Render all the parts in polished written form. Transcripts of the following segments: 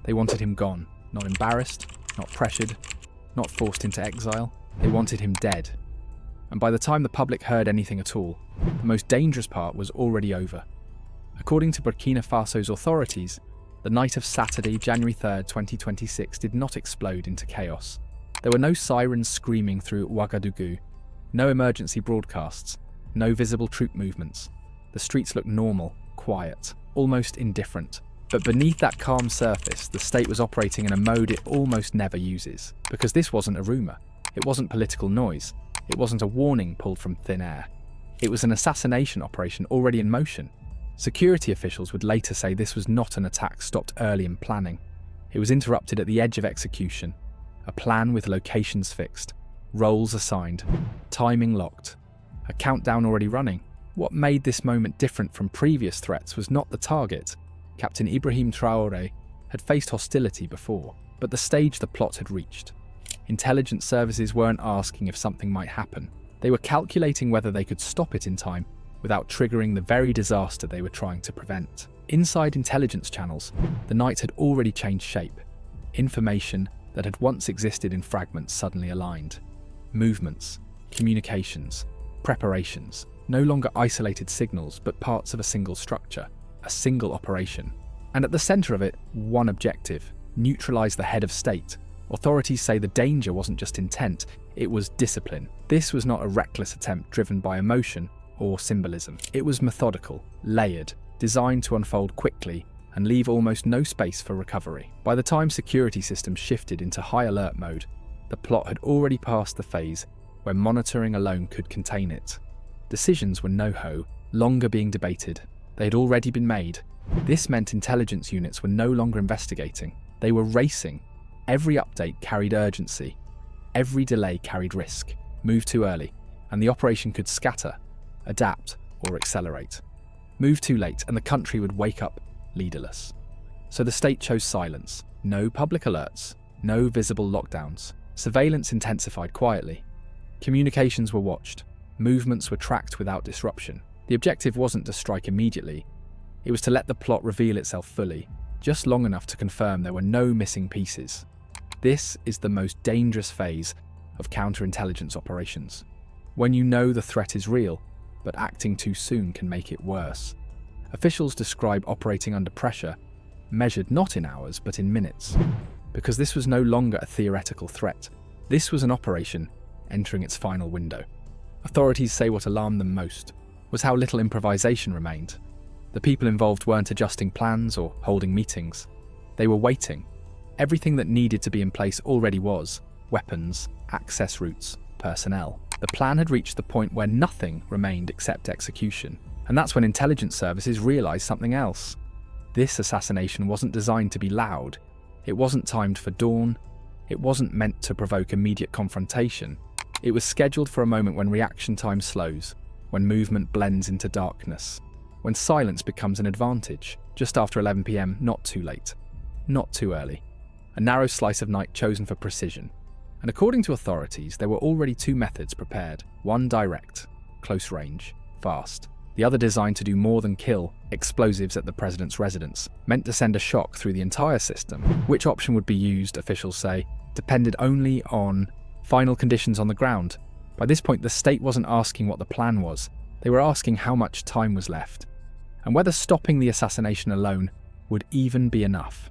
They wanted him gone, not embarrassed, not pressured, not forced into exile. They wanted him dead. And by the time the public heard anything at all, the most dangerous part was already over. According to Burkina Faso's authorities, the night of Saturday, January 3rd, 2026 did not explode into chaos. There were no sirens screaming through Ouagadougou, no emergency broadcasts, no visible troop movements. The streets looked normal, quiet, almost indifferent. But beneath that calm surface, the state was operating in a mode it almost never uses. Because this wasn't a rumour, it wasn't political noise, it wasn't a warning pulled from thin air. It was an assassination operation already in motion. Security officials would later say this was not an attack stopped early in planning. It was interrupted at the edge of execution. A plan with locations fixed, roles assigned, timing locked, a countdown already running. What made this moment different from previous threats was not the target. Captain Ibrahim Traoré had faced hostility before, but the stage the plot had reached. Intelligence services weren't asking if something might happen. They were calculating whether they could stop it in time without triggering the very disaster they were trying to prevent. Inside intelligence channels, the night had already changed shape. Information that had once existed in fragments suddenly aligned. Movements, communications, preparations, no longer isolated signals but parts of a single structure, a single operation. And at the centre of it, one objective: neutralize the head of state. Authorities say the danger wasn't just intent, it was discipline. This was not a reckless attempt driven by emotion or symbolism. It was methodical, layered, designed to unfold quickly and leave almost no space for recovery. By the time security systems shifted into high alert mode, the plot had already passed the phase where monitoring alone could contain it. Decisions were no longer being debated. They had already been made. This meant intelligence units were no longer investigating. They were racing. Every update carried urgency. Every delay carried risk. Move too early, and the operation could scatter, adapt, or accelerate. Move too late, and the country would wake up leaderless. So the state chose silence. No public alerts, no visible lockdowns. Surveillance intensified quietly. Communications were watched. Movements were tracked without disruption. The objective wasn't to strike immediately. It was to let the plot reveal itself fully, just long enough to confirm there were no missing pieces. This is the most dangerous phase of counterintelligence operations. When you know the threat is real, but acting too soon can make it worse. Officials describe operating under pressure, measured not in hours but in minutes. Because this was no longer a theoretical threat. This was an operation entering its final window. Authorities say what alarmed them most was how little improvisation remained. The people involved weren't adjusting plans or holding meetings. They were waiting. Everything that needed to be in place already was: weapons, access routes, personnel. The plan had reached the point where nothing remained except execution. And that's when intelligence services realized something else. This assassination wasn't designed to be loud. It wasn't timed for dawn. It wasn't meant to provoke immediate confrontation. It was scheduled for a moment when reaction time slows, when movement blends into darkness, when silence becomes an advantage. Just after 11 p.m, not too late, not too early. A narrow slice of night chosen for precision. And according to authorities, there were already two methods prepared. One direct, close range, fast. The other designed to do more than kill: explosives at the president's residence, meant to send a shock through the entire system. Which option would be used, officials say, depended only on final conditions on the ground. By this point, the state wasn't asking what the plan was. They were asking how much time was left, and whether stopping the assassination alone would even be enough.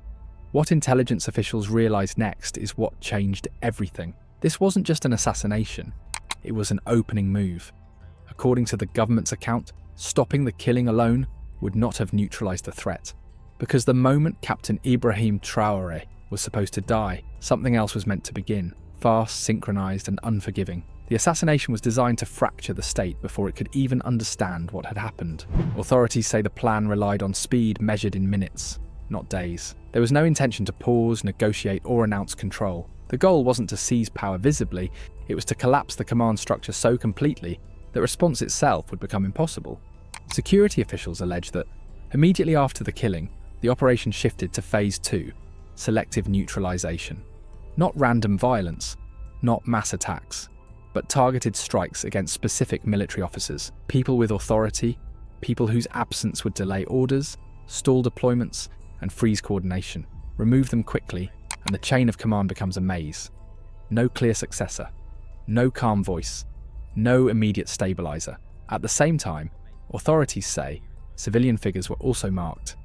What intelligence officials realized next is what changed everything. This wasn't just an assassination, it was an opening move. According to the government's account, stopping the killing alone would not have neutralized the threat. Because the moment Captain Ibrahim Traoré was supposed to die, something else was meant to begin. Fast, synchronized, and unforgiving. The assassination was designed to fracture the state before it could even understand what had happened. Authorities say the plan relied on speed measured in minutes, not days. There was no intention to pause, negotiate, or announce control. The goal wasn't to seize power visibly, it was to collapse the command structure so completely that response itself would become impossible. Security officials allege that, immediately after the killing, the operation shifted to Phase 2, selective neutralization. Not random violence, not mass attacks, but targeted strikes against specific military officers, people with authority, people whose absence would delay orders, stall deployments, and freeze coordination. remove them quickly, and the chain of command becomes a maze. No clear successor, no calm voice, no immediate stabilizer. At the same time, authorities say civilian figures were also marked.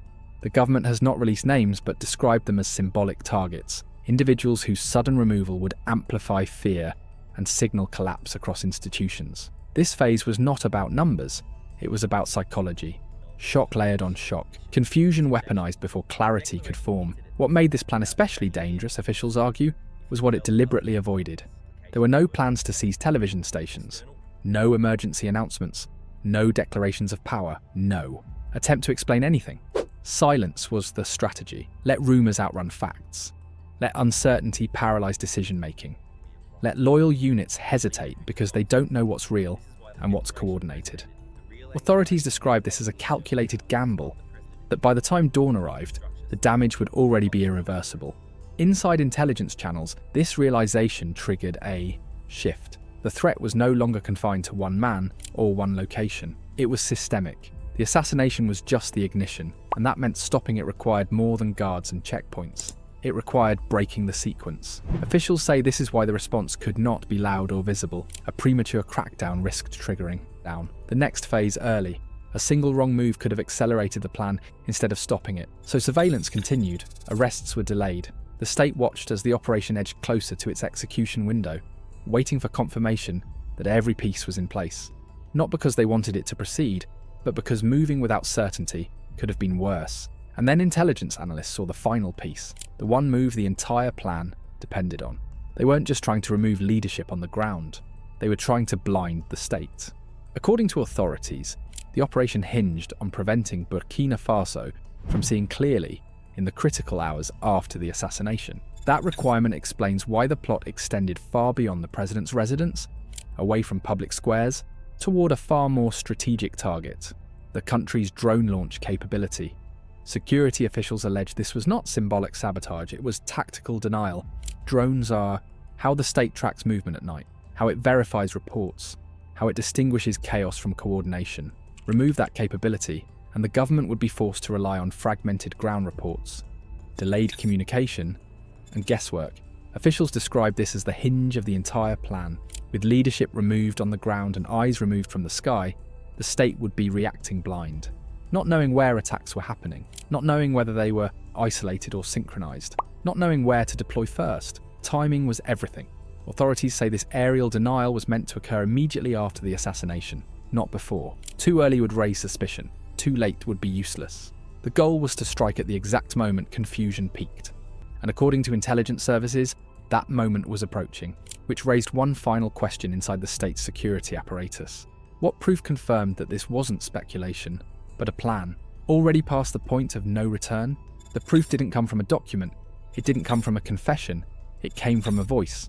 The government has not released names but described them as symbolic targets, individuals whose sudden removal would amplify fear and signal collapse across institutions. This phase was not about numbers, it was about psychology. Shock layered on shock, confusion weaponized before clarity could form. What made this plan especially dangerous, officials argue, was what it deliberately avoided. There were no plans to seize television stations, no emergency announcements, no declarations of power, no attempt to explain anything. Silence was the strategy. Let rumours outrun facts. Let uncertainty paralyse decision-making. Let loyal units hesitate because they don't know what's real and what's coordinated. Authorities described this as a calculated gamble, that by the time dawn arrived, the damage would already be irreversible. Inside intelligence channels, this realization triggered a shift. The threat was no longer confined to one man or one location. It was systemic. The assassination was just the ignition, and that meant stopping it required more than guards and checkpoints. It required breaking the sequence. Officials say this is why the response could not be loud or visible. A premature crackdown risked triggering down the next phase early. A single wrong move could have accelerated the plan instead of stopping it. So surveillance continued. Arrests were delayed. The state watched as the operation edged closer to its execution window, waiting for confirmation that every piece was in place. Not because they wanted it to proceed, but because moving without certainty could have been worse. And then intelligence analysts saw the final piece, the one move the entire plan depended on. They weren't just trying to remove leadership on the ground, they were trying to blind the state. According to authorities, the operation hinged on preventing Burkina Faso from seeing clearly in the critical hours after the assassination. That requirement explains why the plot extended far beyond the president's residence, away from public squares, toward a far more strategic target, the country's drone launch capability. Security officials allege this was not symbolic sabotage, it was tactical denial. Drones are how the state tracks movement at night, how it verifies reports, how it distinguishes chaos from coordination. Remove that capability, and the government would be forced to rely on fragmented ground reports, delayed communication, and guesswork. Officials describe this as the hinge of the entire plan. With leadership removed on the ground and eyes removed from the sky, the state would be reacting blind, not knowing where attacks were happening, not knowing whether they were isolated or synchronized, not knowing where to deploy first. Timing was everything. Authorities say this aerial denial was meant to occur immediately after the assassination, not before. Too early would raise suspicion, too late would be useless. The goal was to strike at the exact moment confusion peaked. And according to intelligence services, that moment was approaching, which raised one final question inside the state's security apparatus. What proof confirmed that this wasn't speculation, but a plan, already past the point of no return? The proof didn't come from a document, it didn't come from a confession, it came from a voice.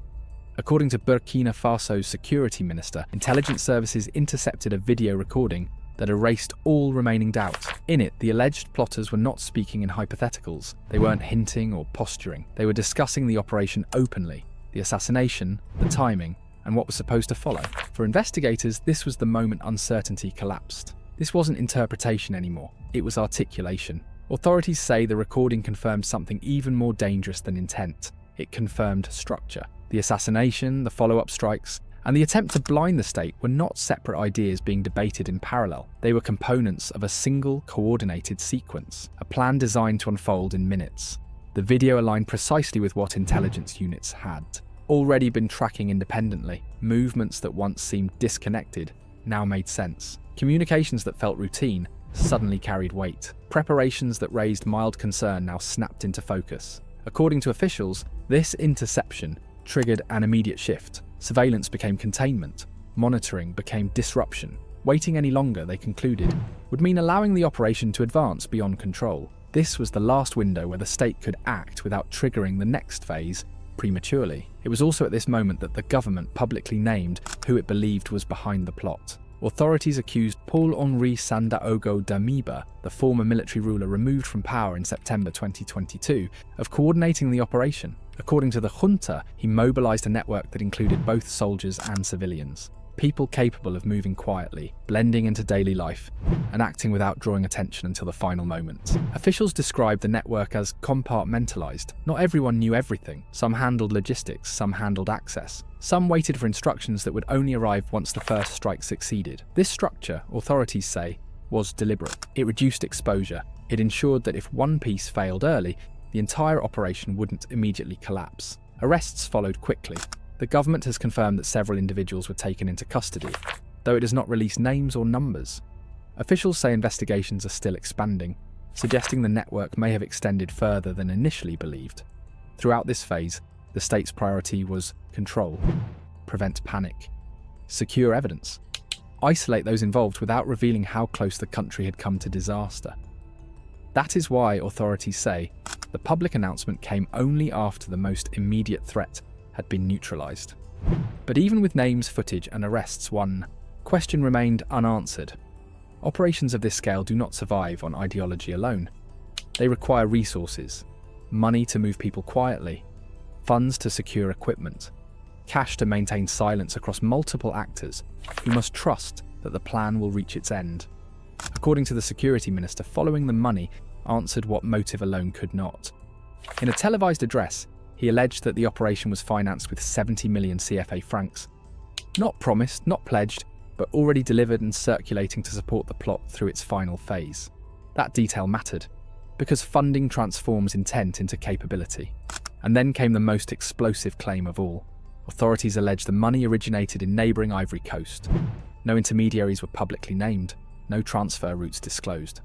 According to Burkina Faso's security minister, intelligence services intercepted a video recording that erased all remaining doubt. In it, the alleged plotters were not speaking in hypotheticals. They weren't hinting or posturing. They were discussing the operation openly, the assassination, the timing, and what was supposed to follow. For investigators, this was the moment uncertainty collapsed. This wasn't interpretation anymore, it was articulation. Authorities say the recording confirmed something even more dangerous than intent. It confirmed structure. The assassination, the follow-up strikes, and the attempt to blind the state were not separate ideas being debated in parallel. They were components of a single, coordinated sequence, a plan designed to unfold in minutes. The video aligned precisely with what intelligence units had already been tracking independently. Movements that once seemed disconnected now made sense. Communications that felt routine suddenly carried weight. Preparations that raised mild concern now snapped into focus. According to officials, this interception triggered an immediate shift. Surveillance became containment. Monitoring became disruption. Waiting any longer, they concluded, would mean allowing the operation to advance beyond control. This was the last window where the state could act without triggering the next phase prematurely. It was also at this moment that the government publicly named who it believed was behind the plot. Authorities accused Paul-Henri Sandaogo Damiba, the former military ruler removed from power in September 2022, of coordinating the operation. According to the junta, he mobilized a network that included both soldiers and civilians. people capable of moving quietly, blending into daily life, and acting without drawing attention until the final moment. Officials described the network as compartmentalized. Not everyone knew everything. Some handled logistics, some handled access. Some waited for instructions that would only arrive once the first strike succeeded. This structure, authorities say, was deliberate. It reduced exposure. It ensured that if one piece failed early, the entire operation wouldn't immediately collapse. Arrests followed quickly. The government has confirmed that several individuals were taken into custody, though it has not released names or numbers. Officials say investigations are still expanding, suggesting the network may have extended further than initially believed. Throughout this phase, the state's priority was control, prevent panic, secure evidence, isolate those involved without revealing how close the country had come to disaster. That is why authorities say the public announcement came only after the most immediate threat had been neutralized. But even with names, footage, and arrests, one question remained unanswered. Operations of this scale do not survive on ideology alone. They require resources, money to move people quietly, funds to secure equipment, cash to maintain silence across multiple actors who must trust that the plan will reach its end. According to the security minister, following the money answered what motive alone could not. In a televised address, he alleged that the operation was financed with 70 million CFA francs. Not promised, not pledged, but already delivered and circulating to support the plot through its final phase. That detail mattered, because funding transforms intent into capability. And then came the most explosive claim of all. Authorities allege the money originated in neighbouring Ivory Coast. No intermediaries were publicly named, no transfer routes disclosed.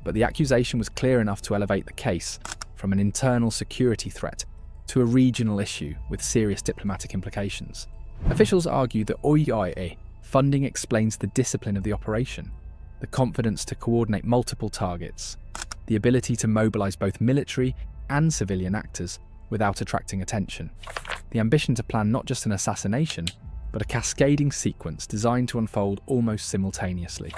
But the accusation was clear enough to elevate the case from an internal security threat to a regional issue with serious diplomatic implications. Officials argue that OIA funding explains the discipline of the operation, the confidence to coordinate multiple targets, the ability to mobilise both military and civilian actors without attracting attention, the ambition to plan not just an assassination, but a cascading sequence designed to unfold almost simultaneously.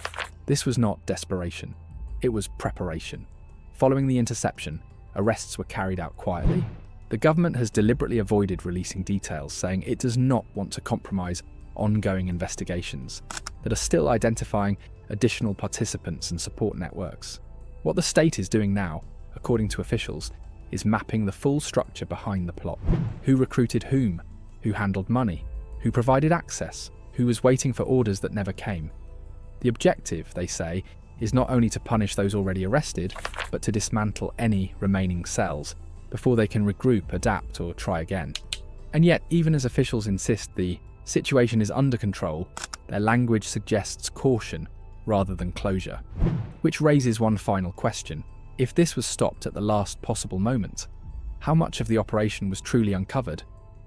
This was not desperation, it was preparation. Following the interception, arrests were carried out quietly. The government has deliberately avoided releasing details, saying it does not want to compromise ongoing investigations that are still identifying additional participants and support networks. What the state is doing now, according to officials, is mapping the full structure behind the plot. Who recruited whom? Who handled money? Who provided access? Who was waiting for orders that never came? The objective, they say, is not only to punish those already arrested, but to dismantle any remaining cells before they can regroup, adapt, or try again. And yet, even as officials insist the situation is under control, their language suggests caution rather than closure. Which raises one final question. If this was stopped at the last possible moment, how much of the operation was truly uncovered,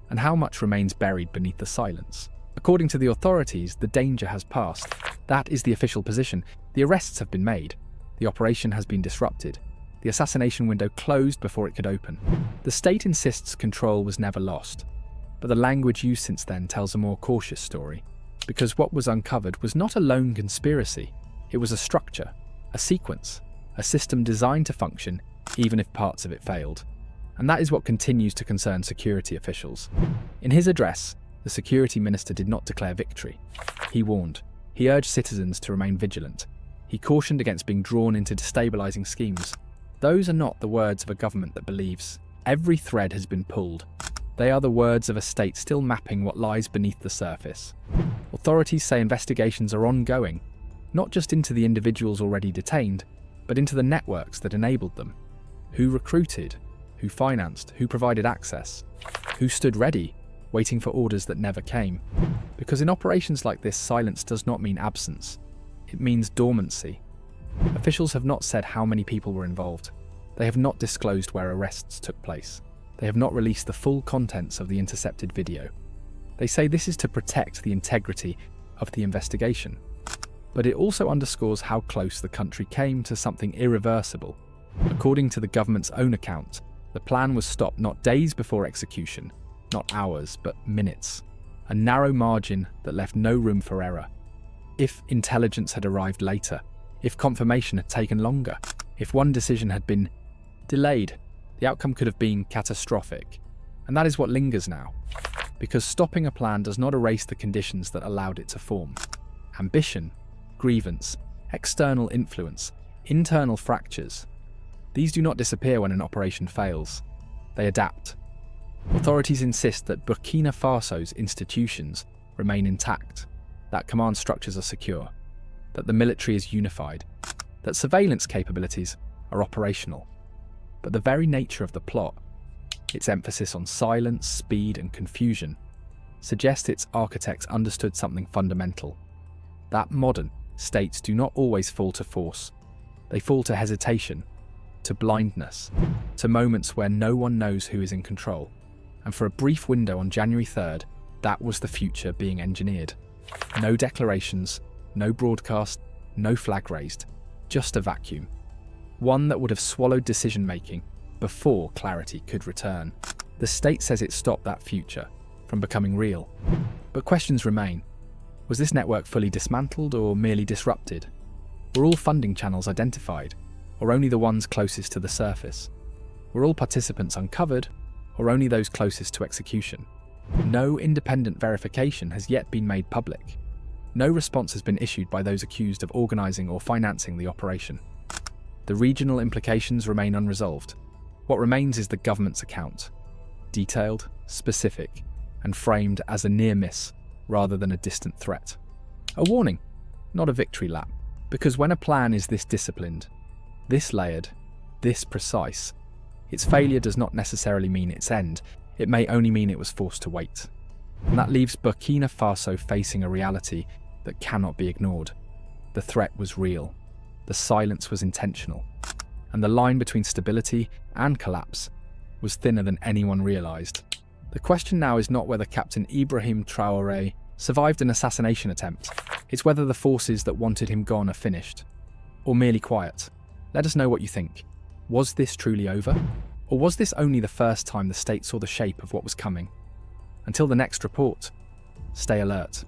and how much remains buried beneath the silence? According to the authorities, the danger has passed. That is the official position. The arrests have been made. The operation has been disrupted. The assassination window closed before it could open. The state insists control was never lost, but the language used since then tells a more cautious story, because what was uncovered was not a lone conspiracy. It was a structure, a sequence, a system designed to function even if parts of it failed. And that is what continues to concern security officials. In his address, the security minister did not declare victory. He warned. He urged citizens to remain vigilant. He cautioned against being drawn into destabilising schemes. Those are not the words of a government that believes. Every thread has been pulled. They are the words of a state still mapping what lies beneath the surface. Authorities say investigations are ongoing, not just into the individuals already detained, but into the networks that enabled them. Who recruited? Who financed? Who provided access? Who stood ready, waiting for orders that never came? Because in operations like this, silence does not mean absence. It means dormancy. Officials have not said how many people were involved. They have not disclosed where arrests took place. They have not released the full contents of the intercepted video. They say this is to protect the integrity of the investigation. But it also underscores how close the country came to something irreversible. According to the government's own account, the plan was stopped not days before execution, not hours, but minutes. A narrow margin that left no room for error. If intelligence had arrived later, if confirmation had taken longer, if one decision had been delayed, the outcome could have been catastrophic. And that is what lingers now. because stopping a plan does not erase the conditions that allowed it to form. Ambition, grievance, external influence, internal fractures. These do not disappear when an operation fails. They adapt. Authorities insist that Burkina Faso's institutions remain intact, that command structures are secure, that the military is unified, that surveillance capabilities are operational. But the very nature of the plot, its emphasis on silence, speed, and confusion, suggests its architects understood something fundamental. That modern states do not always fall to force. They fall to hesitation, to blindness, to moments where no one knows who is in control. And for a brief window on January 3rd, that was the future being engineered. No declarations, no broadcast, no flag raised, just a vacuum. One that would have swallowed decision-making before clarity could return. The state says it stopped that future from becoming real. But questions remain. Was this network fully dismantled or merely disrupted? Were all funding channels identified, or only the ones closest to the surface? Were all participants uncovered, or only those closest to execution? No independent verification has yet been made public. No response has been issued by those accused of organising or financing the operation. The regional implications remain unresolved. What remains is the government's account, detailed, specific, and framed as a near miss rather than a distant threat. A warning, not a victory lap, because when a plan is this disciplined, this layered, this precise, its failure does not necessarily mean its end. It may only mean it was forced to wait. And that leaves Burkina Faso facing a reality that cannot be ignored. The threat was real. The silence was intentional. And the line between stability and collapse was thinner than anyone realised. The question now is not whether Captain Ibrahim Traoré survived an assassination attempt. It's whether the forces that wanted him gone are finished, or merely quiet. Let us know what you think. Was this truly over? Or was this only the first time the state saw the shape of what was coming? Until the next report, stay alert.